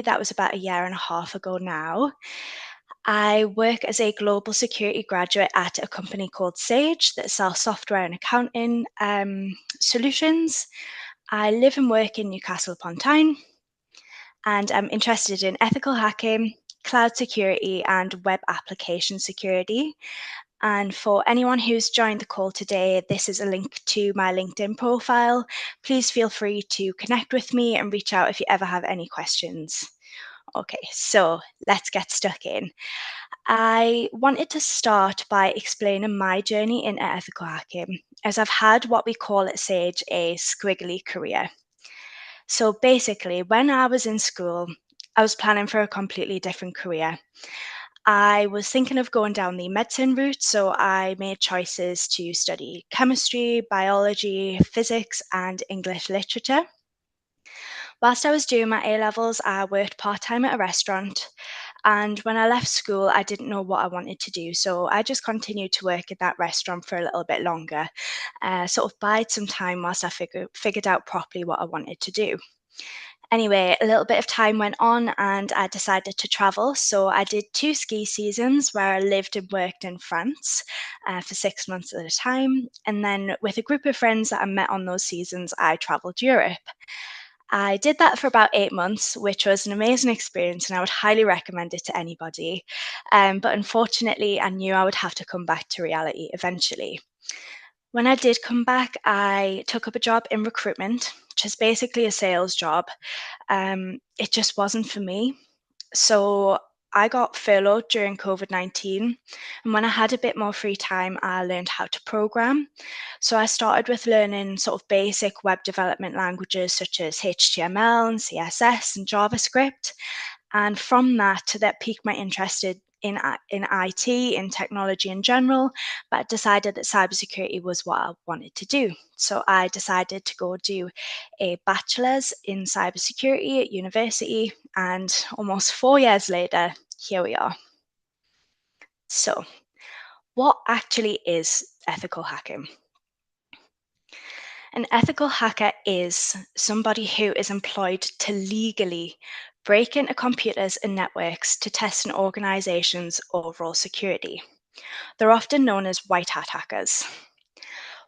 That was about a year and a half ago now. I work as a global security graduate at a company called Sage that sells software and accounting solutions. I live and work in Newcastle upon Tyne, and I'm interested in ethical hacking, cloud security, and web application security. And for anyone who's joined the call today, this is a link to my LinkedIn profile. Please feel free to connect with me and reach out if you ever have any questions. Okay, so let's get stuck in. I wanted to start by explaining my journey into ethical hacking, as I've had what we call at Sage a squiggly career. So basically, when I was in school, I was planning for a completely different career. I was thinking of going down the medicine route, so I made choices to study chemistry, biology, physics, and English literature. Whilst I was doing my A levels, I worked part time at a restaurant. And when I left school, I didn't know what I wanted to do. So I just continued to work at that restaurant for a little bit longer, sort of bide some time whilst I figured out properly what I wanted to do. Anyway, a little bit of time went on and I decided to travel. So I did two ski seasons where I lived and worked in France for 6 months at a time. And then with a group of friends that I met on those seasons, I traveled Europe. I did that for about 8 months, which was an amazing experience, and I would highly recommend it to anybody. But unfortunately, I knew I would have to come back to reality eventually. When I did come back, I took up a job in recruitment, which is basically a sales job. It just wasn't for me. So I got furloughed during COVID-19. And when I had a bit more free time, I learned how to program. So I started with learning sort of basic web development languages such as HTML and CSS and JavaScript. And from that piqued my interest in IT, in technology in general, but I decided that cybersecurity was what I wanted to do. So I decided to go do a bachelor's in cybersecurity at university, and almost 4 years later, here we are. So, what actually is ethical hacking? An ethical hacker is somebody who is employed to legally break into computers and networks to test an organization's overall security. They're often known as white hat hackers.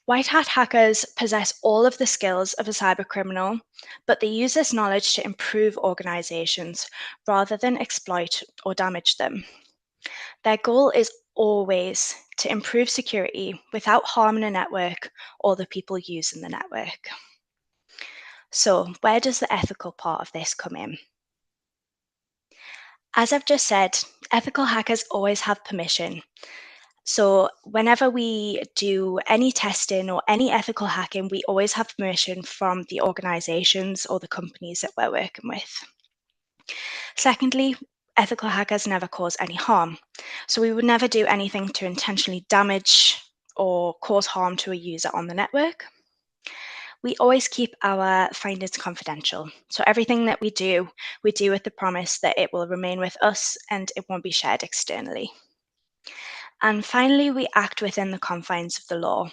White hat hackers possess all of the skills of a cybercriminal, but they use this knowledge to improve organizations rather than exploit or damage them. Their goal is always to improve security without harming a network or the people using the network. So, where does the ethical part of this come in? As I've just said, ethical hackers always have permission. So, whenever we do any testing or any ethical hacking, we always have permission from the organizations or the companies that we're working with. Secondly, ethical hackers never cause any harm. So, we would never do anything to intentionally damage or cause harm to a user on the network. We always keep our findings confidential. So everything that we do with the promise that it will remain with us and it won't be shared externally. And finally, we act within the confines of the law.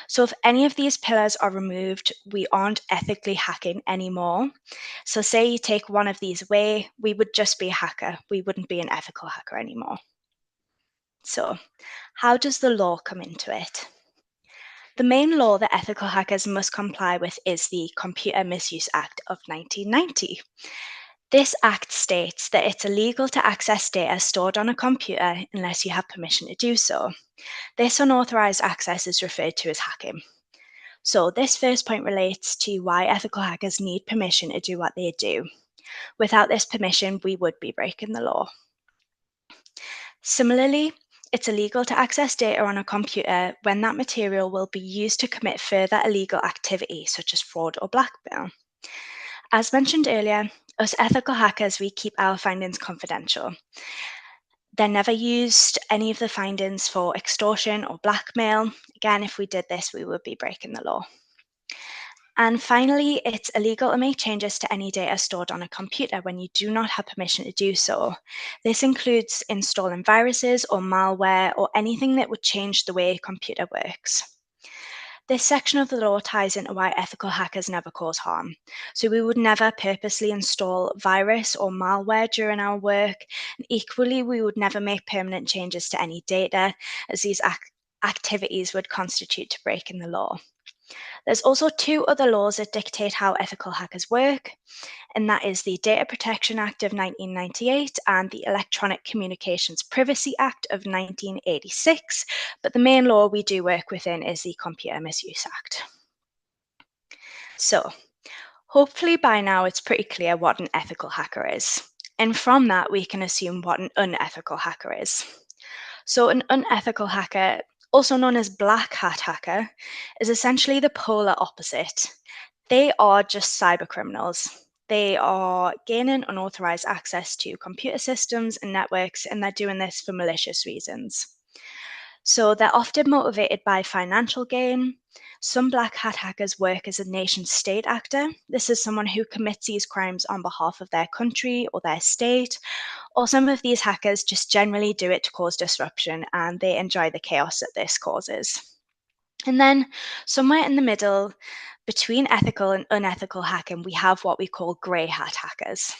So if any of these pillars are removed, we aren't ethically hacking anymore. So say you take one of these away, we would just be a hacker. We wouldn't be an ethical hacker anymore. So how does the law come into it? The main law that ethical hackers must comply with is the Computer Misuse Act of 1990. This act states that it's illegal to access data stored on a computer unless you have permission to do so. This unauthorized access is referred to as hacking. So, this first point relates to why ethical hackers need permission to do what they do. Without this permission, we would be breaking the law. Similarly, it's illegal to access data on a computer when that material will be used to commit further illegal activity, such as fraud or blackmail. As mentioned earlier, us ethical hackers, we keep our findings confidential. They're never used, any of the findings, for extortion or blackmail. Again, if we did this, we would be breaking the law. And finally, it's illegal to make changes to any data stored on a computer when you do not have permission to do so. This includes installing viruses or malware or anything that would change the way a computer works. This section of the law ties into why ethical hackers never cause harm. So we would never purposely install virus or malware during our work. And equally, we would never make permanent changes to any data, as these activities would constitute to breaking the law. There's also two other laws that dictate how ethical hackers work, and that is the Data Protection Act of 1998 and the Electronic Communications Privacy Act of 1986. But the main law we do work within is the Computer Misuse Act. So, hopefully by now it's pretty clear what an ethical hacker is. And from that, we can assume what an unethical hacker is. So, an unethical hacker, also known as black hat hacker, is essentially the polar opposite. They are just cyber criminals. They are gaining unauthorized access to computer systems and networks, and they're doing this for malicious reasons. So they're often motivated by financial gain. Some black hat hackers work as a nation state actor. This is someone who commits these crimes on behalf of their country or their state. Or some of these hackers just generally do it to cause disruption and they enjoy the chaos that this causes. And then somewhere in the middle, between ethical and unethical hacking, we have what we call grey hat hackers.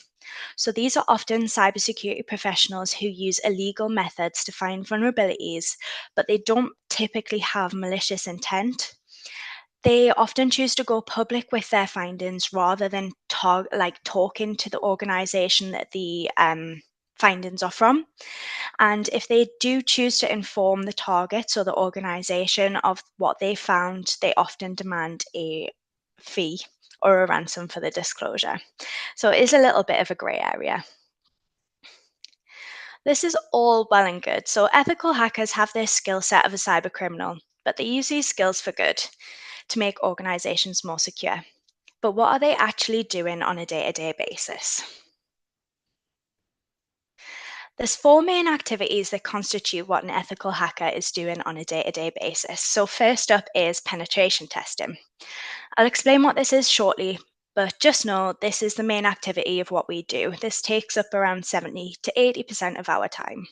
So these are often cybersecurity professionals who use illegal methods to find vulnerabilities, but they don't typically have malicious intent. They often choose to go public with their findings rather than talking to the organization that the findings are from. And if they do choose to inform the targets or the organization of what they found, they often demand a fee or a ransom for the disclosure. So it is a little bit of a grey area. This is all well and good. So ethical hackers have this skill set of a cyber criminal, but they use these skills for good to make organizations more secure. But what are they actually doing on a day-to-day basis? There's four main activities that constitute what an ethical hacker is doing on a day-to-day basis. So first up is penetration testing. I'll explain what this is shortly, but just know this is the main activity of what we do. This takes up around 70 to 80% of our time.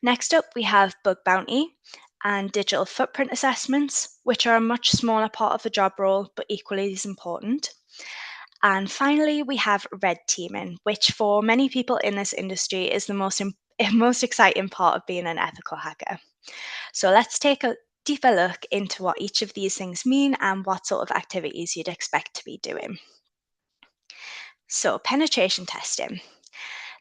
Next up, we have bug bounty and digital footprint assessments, which are a much smaller part of the job role, but equally as important. And finally, we have red teaming, which for many people in this industry is the most exciting part of being an ethical hacker. So let's take a deeper look into what each of these things mean and what sort of activities you'd expect to be doing. So, penetration testing.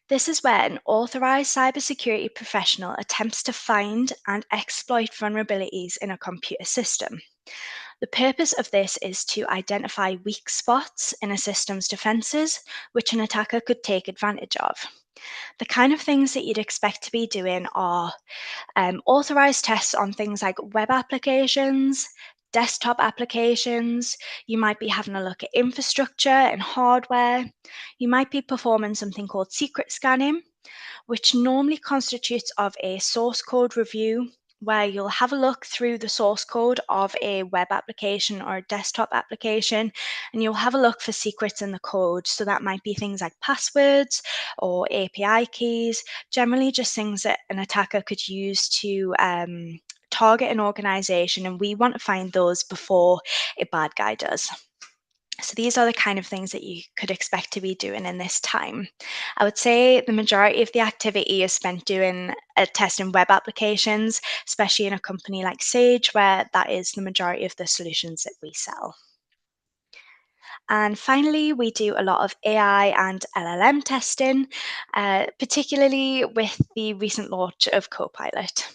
This is where an authorized cybersecurity professional attempts to find and exploit vulnerabilities in a computer system. The purpose of this is to identify weak spots in a system's defenses, which an attacker could take advantage of. The kind of things that you'd expect to be doing are authorized tests on things like web applications, desktop applications. You might be having a look at infrastructure and hardware. You might be performing something called secret scanning, which normally constitutes of a source code review where you'll have a look through the source code of a web application or a desktop application and you'll have a look for secrets in the code. So that might be things like passwords or API keys, generally just things that an attacker could use to target an organization, and we want to find those before a bad guy does. So these are the kind of things that you could expect to be doing in this time. I would say the majority of the activity is spent doing testing web applications, especially in a company like Sage, where that is the majority of the solutions that we sell. And finally, we do a lot of AI and LLM testing, particularly with the recent launch of Copilot.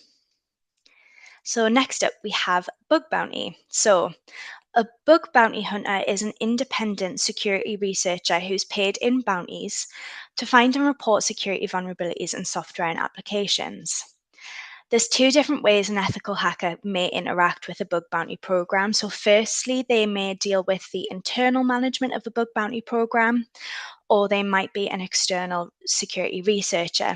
So next up, we have bug bounty. So a bug bounty hunter is an independent security researcher who's paid in bounties to find and report security vulnerabilities in software and applications. There's two different ways an ethical hacker may interact with a bug bounty program. So, firstly, they may deal with the internal management of the bug bounty program, or they might be an external security researcher.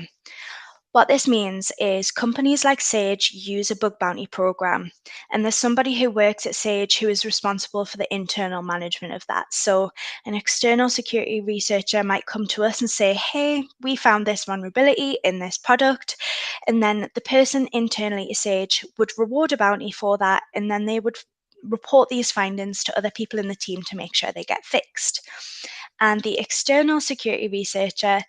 What this means is companies like Sage use a bug bounty program, and there's somebody who works at Sage who is responsible for the internal management of that. So, an external security researcher might come to us and say, "Hey, we found this vulnerability in this product." And then the person internally at Sage would reward a bounty for that, and then they would report these findings to other people in the team to make sure they get fixed. And the external security researcher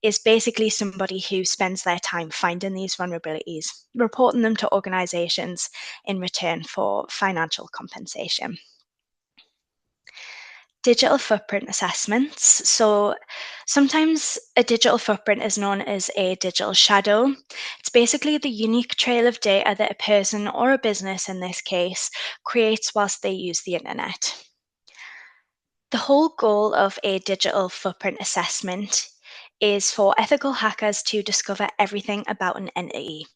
is basically somebody who spends their time finding these vulnerabilities, reporting them to organizations in return for financial compensation. Digital footprint assessments. So sometimes a digital footprint is known as a digital shadow. It's basically the unique trail of data that a person or a business in this case creates whilst they use the internet. The whole goal of a digital footprint assessment is for ethical hackers to discover everything about an entity.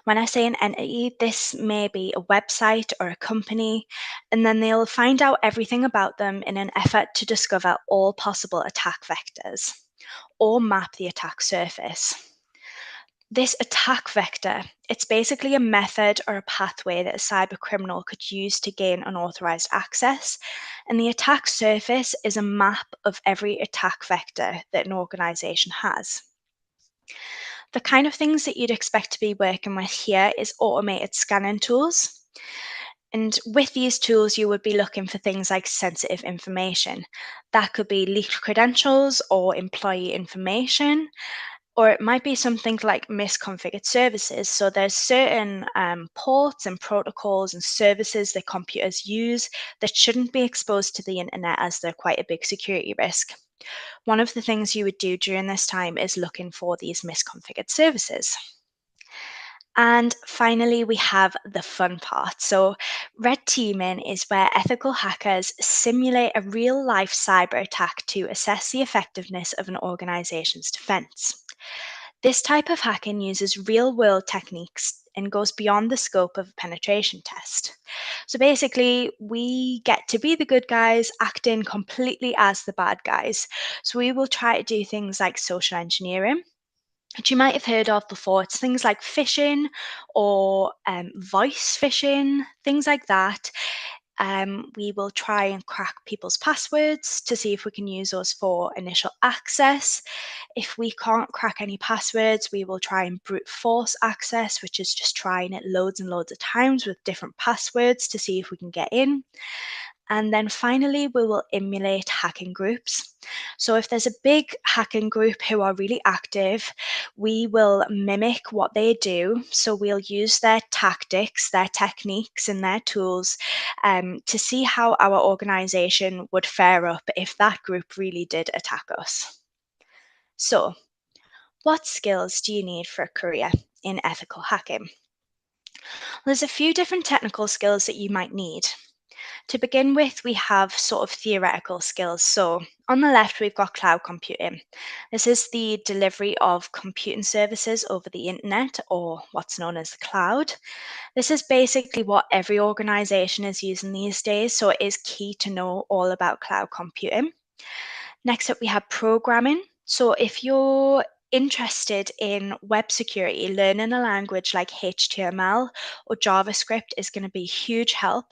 When I say an entity, this may be a website or a company, and then they'll find out everything about them in an effort to discover all possible attack vectors or map the attack surface. This attack vector, it's basically a method or a pathway that a cyber criminal could use to gain unauthorized access, and the attack surface is a map of every attack vector that an organization has. The kind of things that you'd expect to be working with here is automated scanning tools. And with these tools, you would be looking for things like sensitive information. That could be leaked credentials or employee information, or it might be something like misconfigured services. So there's certain ports and protocols and services that computers use that shouldn't be exposed to the internet as they're quite a big security risk. One of the things you would do during this time is looking for these misconfigured services. And finally, we have the fun part. So, red teaming is where ethical hackers simulate a real life cyber attack to assess the effectiveness of an organization's defense. This type of hacking uses real world techniques and goes beyond the scope of a penetration test. So basically, we get to be the good guys acting completely as the bad guys. So we will try to do things like social engineering, which you might have heard of before. It's things like phishing or voice phishing, things like that. We will try and crack people's passwords to see if we can use those for initial access. If we can't crack any passwords, we will try and brute force access, which is just trying it loads and loads of times with different passwords to see if we can get in. And then finally, we will emulate hacking groups. So if there's a big hacking group who are really active, we will mimic what they do. So we'll use their tactics, their techniques, and their tools to see how our organization would fare up if that group really did attack us. So, what skills do you need for a career in ethical hacking? There's a few different technical skills that you might need. To begin with, we have sort of theoretical skills. So, on the left, we've got cloud computing. This is the delivery of computing services over the internet, or what's known as the cloud. This is basically what every organization is using these days, so it is key to know all about cloud computing. Next up, we have programming. So, if you're interested in web security, learning a language like HTML or JavaScript is going to be a huge help.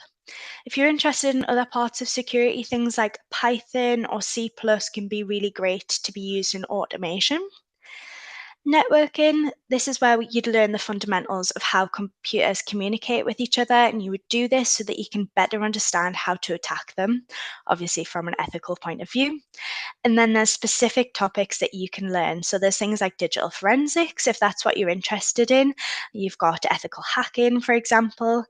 If you're interested in other parts of security, things like Python or C plus can be really great to be used in automation. Networking, this is where you'd learn the fundamentals of how computers communicate with each other, and you would do this so that you can better understand how to attack them, obviously from an ethical point of view. And then there's specific topics that you can learn. So there's things like digital forensics, if that's what you're interested in. You've got ethical hacking, for example.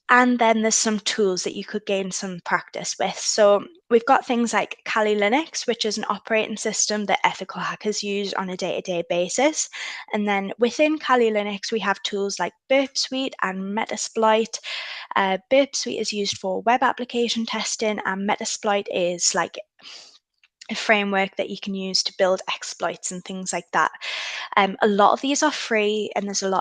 And then there's some tools that you could gain some practice with. So we've got things like Kali Linux, which is an operating system that ethical hackers use on a day-to-day basis. And then within Kali Linux, we have tools like Burp Suite and Metasploit. Burp Suite is used for web application testing, and Metasploit is like a framework that you can use to build exploits and things like that. A lot of these are free, and there's a lot